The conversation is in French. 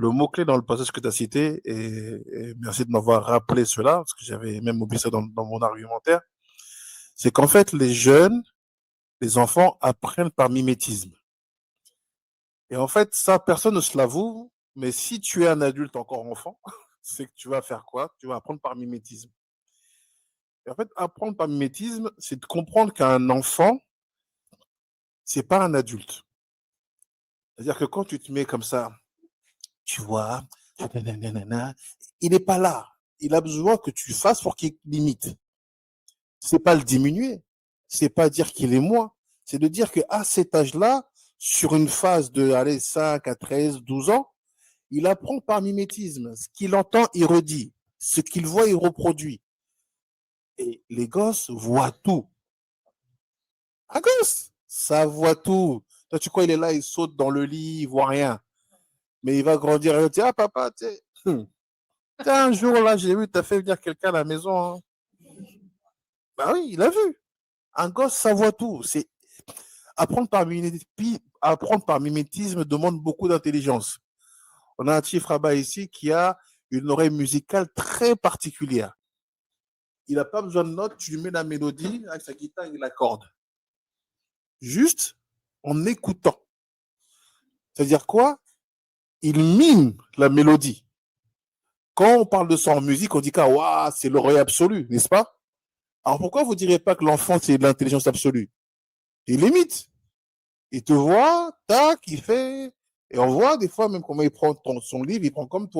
Le mot-clé dans le passage que tu as cité, et merci de m'avoir rappelé cela, parce que j'avais même oublié ça dans mon argumentaire, c'est qu'en fait, les jeunes, les enfants apprennent par mimétisme. Et en fait, ça, personne ne se l'avoue, mais si tu es un adulte encore enfant, c'est que tu vas faire quoi? Tu vas apprendre par mimétisme. Et en fait, apprendre par mimétisme, c'est de comprendre qu'un enfant, c'est pas un adulte. C'est-à-dire que quand tu te mets comme ça, tu vois, il n'est pas là. Il a besoin que tu fasses pour qu'il limite. C'est pas le diminuer. C'est pas dire qu'il est moins. C'est de dire qu'à cet âge-là, sur une phase de allez, 5 à 13, 12 ans, il apprend par mimétisme. Ce qu'il entend, il redit. Ce qu'il voit, il reproduit. Et les gosses voient tout. Un gosse, ça voit tout. Toi, tu crois, il est là, il saute dans le lit, il voit rien. Mais il va grandir et il va dire, ah papa, tu sais, un jour là, j'ai vu, tu as fait venir quelqu'un à la maison. Hein. Bah oui, il a vu. Un gosse, ça voit tout. C'est apprendre par mimétisme demande beaucoup d'intelligence. On a un chief rabat ici qui a une oreille musicale très particulière. Il n'a pas besoin de notes, tu lui mets la mélodie, avec sa guitare, il l'accorde. Juste en écoutant. C'est-à-dire quoi? Il mime la mélodie. Quand on parle de ça en musique, on dit que wow, c'est l'oreille absolue, n'est-ce pas? Alors pourquoi vous ne direz pas que l'enfant, c'est de l'intelligence absolue? Il imite. Il te voit, tac, il fait. Et on voit des fois, même comment il prend son livre, il prend comme toi.